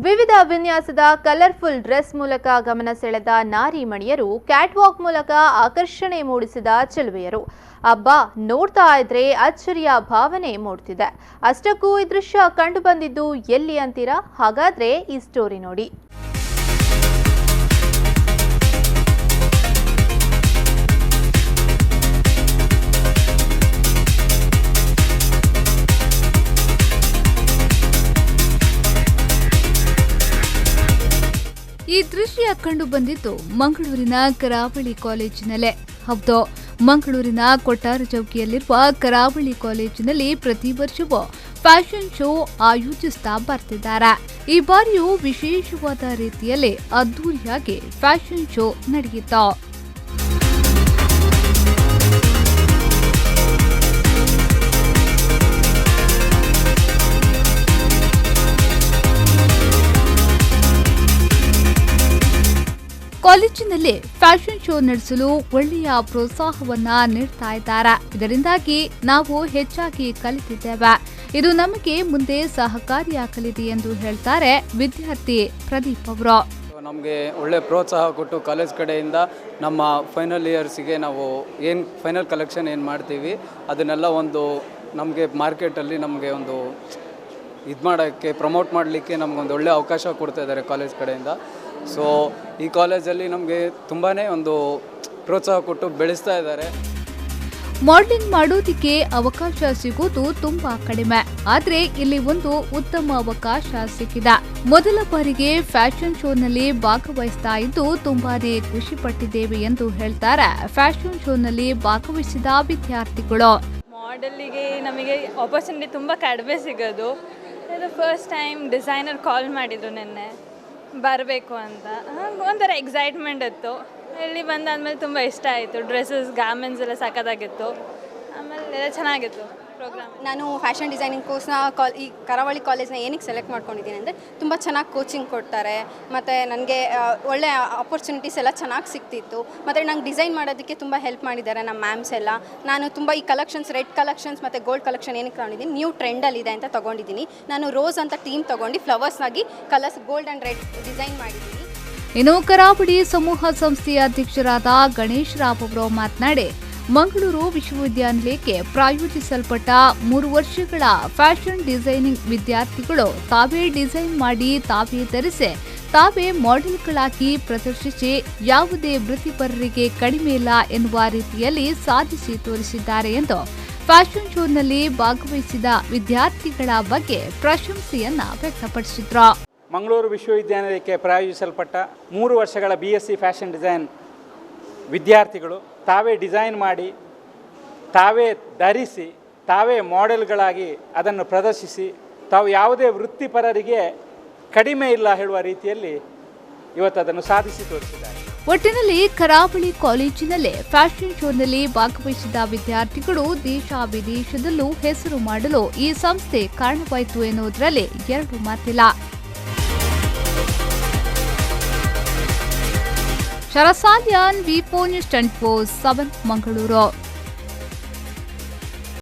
ವಿವಿಧ ವಿನ್ಯಾಸದ colourful dress ಮೂಲಕ ಗಮನ ಸೆಳೆದ ನಾರಿಮಣಿಯರು ಕ್ಯಾಟ್ವಾಕ್ ಮೂಲಕ ಆಕರ್ಷಣೆ ಮೂಡಿಸಿದ ಚೆಲುವೆಯರು. ಅಬ್ಬಾ, ನೋಡ್ತಾ ಇದ್ರೆ ಅಚ್ಚರಿಯ ಭಾವನೆ ಮೂಡ್ತಿದೆ. ಅಷ್ಟಕ್ಕೂ ಈ ದೃಶ್ಯ ಕಂಡು ಬಂದಿದ್ದು ಎಲ್ಲಿ ಅಂತೀರಾ? ಹಾಗಾದ್ರೆ ಈ ಸ್ಟೋರಿ ನೋಡಿ. ಈ ದೃಶ್ಯ ಕಂಡು ಬಂದಿದ್ದು ಮಂಗಳೂರಿನ ಕರಾವಳಿ ಕಾಲೇಜಿನಲ್ಲೇ. ಹೌದು, ಮಂಗಳೂರಿನ ಕೊಟ್ಟಾರ ಚೌಕಿಯಲ್ಲಿರುವ ಕರಾವಳಿ ಕಾಲೇಜಿನಲ್ಲಿ ಪ್ರತಿ ವರ್ಷವೂ ಫ್ಯಾಷನ್ ಶೋ ಆಯೋಜಿಸ್ತಾ ಬರ್ತಿದ್ದಾರೆ. ಈ ಬಾರಿಯೂ ವಿಶೇಷವಾದ ರೀತಿಯಲ್ಲಿ ಅದ್ದೂರಿಯಾಗಿ ಫ್ಯಾಷನ್ ಶೋ ನಡೆಯಿತು. ಕಾಲೇಜಿನಲ್ಲಿ ಫ್ಯಾಷನ್ ಶೋ ನಡೆಸಲು ಒಳ್ಳೆಯ ಪ್ರೋತ್ಸಾಹವನ್ನ ನೀಡ್ತಾ ಇದ್ದಾರೆ. ಇದರಿಂದಾಗಿ ನಾವು ಹೆಚ್ಚಾಗಿ ಕಲಿತಿದ್ದೇವೆ. ಇದು ನಮಗೆ ಮುಂದೆ ಸಹಕಾರಿಯಾಗಲಿದೆ ಎಂದು ಹೇಳ್ತಾರೆ ವಿದ್ಯಾರ್ಥಿ ಪ್ರದೀಪ್ ಅವರು. ನಮಗೆ ಒಳ್ಳೆ ಪ್ರೋತ್ಸಾಹ ಕೊಟ್ಟು ಕಾಲೇಜ್ ಕಡೆಯಿಂದ ನಮ್ಮ ಫೈನಲ್ ಇಯರ್ಸಿಗೆ ನಾವು ಏನು ಫೈನಲ್ ಕಲೆಕ್ಷನ್ ಏನು ಮಾಡ್ತೀವಿ ಅದನ್ನೆಲ್ಲ ಒಂದು ನಮಗೆ ಮಾರ್ಕೆಟಲ್ಲಿ ನಮಗೆ ಒಂದು ಇದು ಮಾಡೋಕ್ಕೆ ಪ್ರಮೋಟ್ ಮಾಡಲಿಕ್ಕೆ ನಮಗೊಂದು ಒಳ್ಳೆ ಅವಕಾಶ ಕೊಡ್ತಾ ಇದ್ದಾರೆ ಕಾಲೇಜ್ ಕಡೆಯಿಂದ. ಸೊ ಈ ಕಾಲೇಜಲ್ಲಿ ನಮಗೆ ತುಂಬಾ ಒಂದು ಪ್ರೋತ್ಸಾಹ ಕೊಟ್ಟು ಬೆಳೆಸ್ತಾ ಇದ್ದಾರೆ. ಮಾಡೆಲಿಂಗ್ ಮಾಡೋದಕ್ಕೆ ಅವಕಾಶ ಸಿಗೋದು ತುಂಬಾ ಕಡಿಮೆ, ಆದರೆ ಇಲ್ಲಿ ಒಂದು ಉತ್ತಮ ಅವಕಾಶ ಸಿಕ್ಕಿದೆ. ಮೊದಲ ಬಾರಿಗೆ ಫ್ಯಾಷನ್ ಶೋನಲ್ಲಿ ಭಾಗವಹಿಸ್ತಾ ಇದ್ದು ತುಂಬಾನೇ ಖುಷಿ ಪಟ್ಟಿದ್ದೇವೆ ಎಂದು ಹೇಳ್ತಾರೆ ಫ್ಯಾಷನ್ ಶೋನಲ್ಲಿ ಭಾಗವಹಿಸಿದ ವಿದ್ಯಾರ್ಥಿಗಳು. ಮಾಡೆಲಿಗೆ ನಮಗೆ ಆಪರ್ಚುನಿಟಿ ತುಂಬ ಕಡಿಮೆ ಸಿಗೋದು. ಇದು ಫಸ್ಟ್ ಟೈಮ್ ಡಿಸೈನರ್ ಕಾಲ್ ಮಾಡಿದ್ರು ನಿನ್ನೆ ಬರಬೇಕು ಅಂತ. ಒಂಥರ ಎಕ್ಸೈಟ್ಮೆಂಟ್ ಇತ್ತು. ಇಲ್ಲಿ ಬಂದಾದ್ಮೇಲೆ ತುಂಬ ಇಷ್ಟ ಆಯಿತು. ಡ್ರೆಸ್ಸಸ್ ಗಾರ್ಮೆಂಟ್ಸ್ ಎಲ್ಲ ಸಖತ್ತಾಗಿತ್ತು. ಆಮೇಲೆ ಎಲ್ಲ ಚೆನ್ನಾಗಿತ್ತು ಪ್ರೋಗ್ರಾಮ್. ನಾನು ಫ್ಯಾಷನ್ ಡಿಸೈನಿಂಗ್ ಕೋರ್ಸ್ನ ಈ ಕರಾವಳಿ ಕಾಲೇಜ್ನ ಏನಕ್ಕೆ ಸೆಲೆಕ್ಟ್ ಮಾಡ್ಕೊಂಡಿದ್ದೀನಿ ಅಂದರೆ ತುಂಬ ಚೆನ್ನಾಗಿ ಕೋಚಿಂಗ್ ಕೊಡ್ತಾರೆ, ಮತ್ತು ನನಗೆ ಒಳ್ಳೆ ಆಪರ್ಚುನಿಟೀಸ್ ಎಲ್ಲ ಚೆನ್ನಾಗಿ ಸಿಗ್ತಿತ್ತು. ಮತ್ತು ನಂಗೆ ಡಿಸೈನ್ ಮಾಡೋದಕ್ಕೆ ತುಂಬ ಹೆಲ್ಪ್ ಮಾಡಿದ್ದಾರೆ ನಮ್ಮ ಮ್ಯಾಮ್ಸ್ ಎಲ್ಲ. ನಾನು ತುಂಬ ಈ ಕಲೆಕ್ಷನ್ಸ್, ರೆಡ್ ಕಲೆಕ್ಷನ್ಸ್ ಮತ್ತು ಗೋಲ್ಡ್ ಕಲೆಕ್ಷನ್ ಏನಕ್ಕೆ ತೊಗೊಂಡಿದ್ದೀನಿ, ನ್ಯೂ ಟ್ರೆಂಡಲ್ಲಿದೆ ಅಂತ ತೊಗೊಂಡಿದ್ದೀನಿ. ನಾನು ರೋಸ್ ಅಂತ ಟೀಮ್ ತೊಗೊಂಡು ಫ್ಲವರ್ಸ್ನಾಗಿ colours gold and red design ಮಾಡಿದ್ದೀನಿ. ಇನ್ನು ಕರಾವಳಿ ಸಮೂಹ ಸಂಸ್ಥೆಯ ಅಧ್ಯಕ್ಷರಾದ ಗಣೇಶ್ ರಾವ್ ಅವರು ಮಾತನಾಡಿ, ಮಂಗಳೂರು ವಿಶ್ವವಿದ್ಯಾನಿಲಯಕ್ಕೆ ಪ್ರಾಯೋಜಿಸಲ್ಪಟ್ಟ 3 ವರ್ಷಗಳ ಫ್ಯಾಷನ್ ಡಿಸೈನಿಂಗ್ ವಿದ್ಯಾರ್ಥಿಗಳು ತಾವೇ ಡಿಸೈನ್ ಮಾಡಿ, ತಾವೇ ಧರಿಸಿ, ತಾವೇ ಮಾಡೆಲ್ಗಳಾಗಿ ಪ್ರದರ್ಶಿಸಿ ಯಾವುದೇ ವೃತ್ತಿಪರರಿಗೆ ಕಡಿಮೆ ಇಲ್ಲ ಎನ್ನುವ ರೀತಿಯಲ್ಲಿ ಸಾಧಿಸಿ ತೋರಿಸಿದ್ದಾರೆ ಎಂದು ಫ್ಯಾಷನ್ ಶೋನಲ್ಲಿ ಭಾಗವಹಿಸಿದ ವಿದ್ಯಾರ್ಥಿಗಳ ಬಗ್ಗೆ ಪ್ರಶಂಸೆಯನ್ನ ವ್ಯಕ್ತಪಡಿಸಿದ್ರು. ಮಂಗಳೂರು ವಿಶ್ವವಿದ್ಯಾನಿಲಯಕ್ಕೆ ಪ್ರಾಯೋಜಿಸಲ್ಪಟ್ಟ 3 ವರ್ಷಗಳ BSc ಫ್ಯಾಷನ್ ಡಿಸೈನ್ ವಿದ್ಯಾರ್ಥಿಗಳು ತಾವೇ ಡಿಸೈನ್ ಮಾಡಿ, ತಾವೇ ಧರಿಸಿ, ತಾವೇ ಮಾಡೆಲ್ಗಳಾಗಿ ಅದನ್ನು ಪ್ರದರ್ಶಿಸಿ, ತಾವು ಯಾವುದೇ ವೃತ್ತಿಪರರಿಗೆ ಕಡಿಮೆ ಇಲ್ಲ ಹೇಳುವ ರೀತಿಯಲ್ಲಿ ಇವತ್ತು ಅದನ್ನು ಸಾಧಿಸಿ ತೋರಿಸಿದ್ದಾರೆ. ಒಟ್ಟಿನಲ್ಲಿ ಕರಾವಳಿ ಕಾಲೇಜಿನಲ್ಲೇ ಫ್ಯಾಷನ್ ಶೋನಲ್ಲಿ ಭಾಗವಹಿಸಿದ ವಿದ್ಯಾರ್ಥಿಗಳು ದೇಶ ವಿದೇಶದಲ್ಲೂ ಹೆಸರು ಮಾಡಲು ಈ ಸಂಸ್ಥೆ ಕಾರಣವಾಯಿತು ಎನ್ನುವುದರಲ್ಲಿ ಎರಡು ಮಾತಿಲ್ಲ. ಶರಸಾಲ್ಯಾನ್, V4 News 24/7 ಮಂಗಳೂರು.